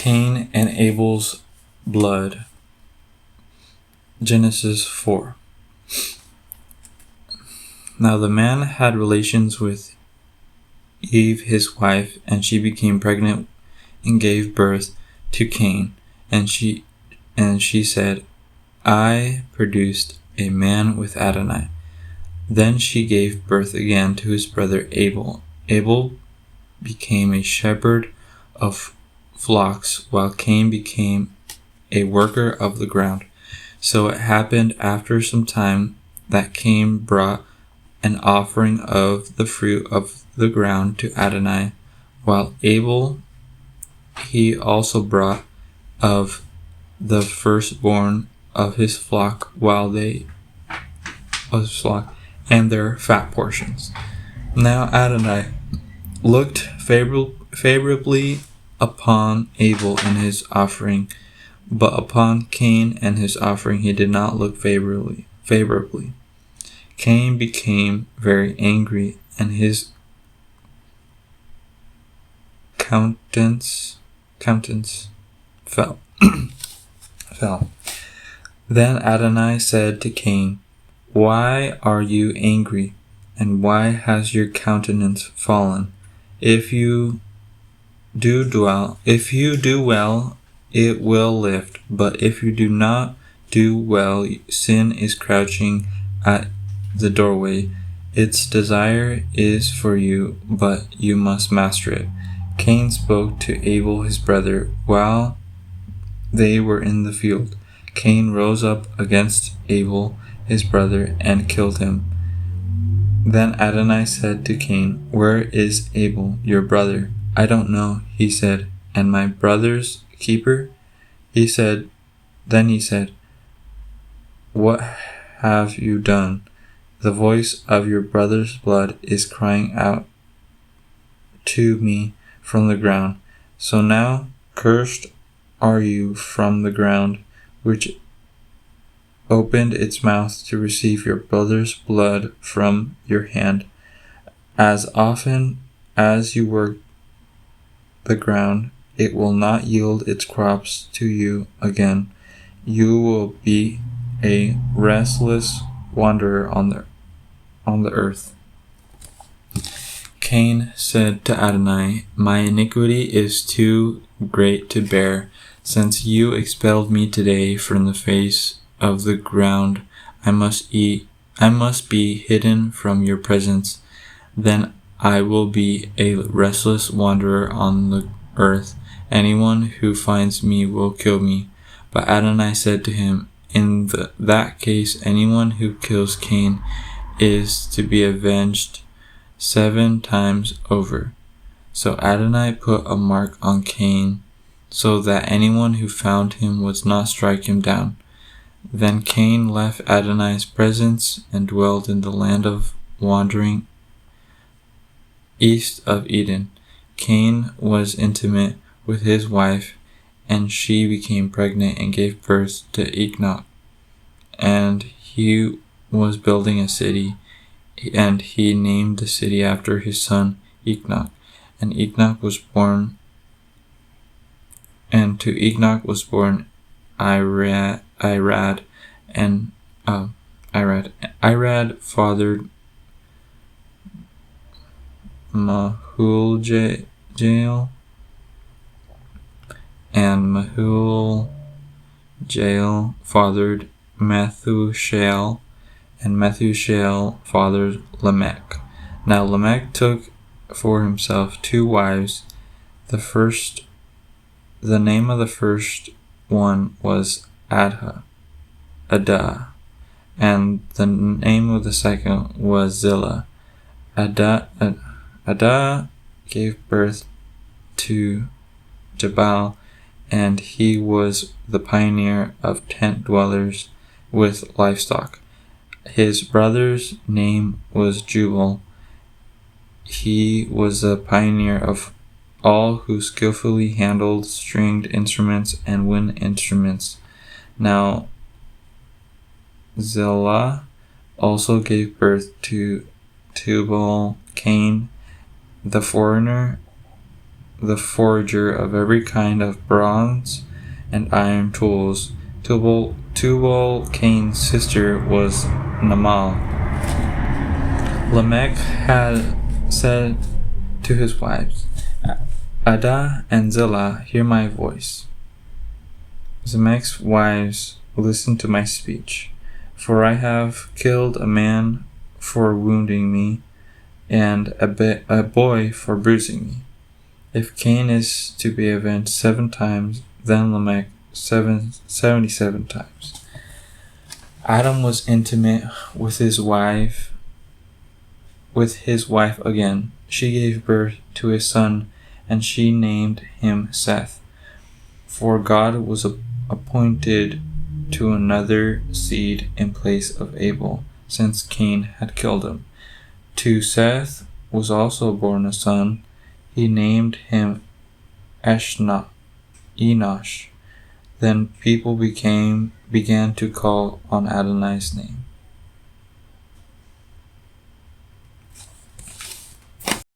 Cain and Abel's blood. Genesis 4. Now the man had relations with Eve his wife, and she became pregnant and gave birth to Cain. And she said, I produced a man with Adonai. Then she gave birth again to his brother Abel. Abel became a shepherd of flocks, while Cain became a worker of the ground. So it happened after some time that Cain brought an offering of the fruit of the ground to Adonai, while Abel he also brought of the firstborn of his flock and their fat portions. Now Adonai looked favorably upon Abel and his offering, but upon Cain and his offering he did not look favorably. Cain became very angry, and his countenance fell. Then Adonai said to Cain, Why are you angry, and why has your countenance fallen? If you do well, it will lift, but if you do not do well, sin is crouching at the doorway. Its desire is for you, but you must master it. Cain spoke to Abel his brother while they were in the field. Cain rose up against Abel his brother and killed him. Then Adonai said to Cain, Where is Abel, your brother? I don't know, he said. And my brother's keeper? Then he said, What have you done? The voice of your brother's blood is crying out to me from the ground. So now cursed are you from the ground, which opened its mouth to receive your brother's blood from your hand. As often as you work the ground, it will not yield its crops to you again. You will be a restless wanderer on the earth. Cain said to Adonai, My iniquity is too great to bear. Since you expelled me today from the face of the ground, I must be hidden from your presence. Then I will be a restless wanderer on the earth. Anyone who finds me will kill me. But Adonai said to him, In that case, anyone who kills Cain is to be avenged 7 times over. So Adonai put a mark on Cain, so that anyone who found him would not strike him down. Then Cain left Adonai's presence and dwelled in the land of wandering east of Eden. Cain was intimate with his wife, and she became pregnant and gave birth to Enoch. And he was building a city, and he named the city after his son Enoch. And to Enoch was born Irad, and Irad fathered Mahuljael, and Mahuljael fathered Methushael, and Methushael fathered Lamech. Now Lamech took for himself 2 wives. The name of the first one was Adah, and the name of the second was Zillah. Adah gave birth to Jabal, and he was the pioneer of tent dwellers with livestock. His brother's name was Jubal. He was the pioneer of all who skillfully handled stringed instruments and wind instruments. Now Zillah also gave birth to Tubal Cain, the foreigner, the forager of every kind of bronze and iron tools. Tubal Cain's sister was Namal. Lamech had said to his wives, Adah and Zillah, hear my voice. Lamech's wives, listen to my speech. For I have killed a man for wounding me, and a boy for bruising me. If Cain is to be avenged 7 times, then Lamech 77 times. Adam was intimate with his wife again. She gave birth to a son, and she named him Seth. For God was appointed to another seed in place of Abel, since Cain had killed him. To Seth was also born a son. He named him Enosh. Then people began to call on Adonai's name.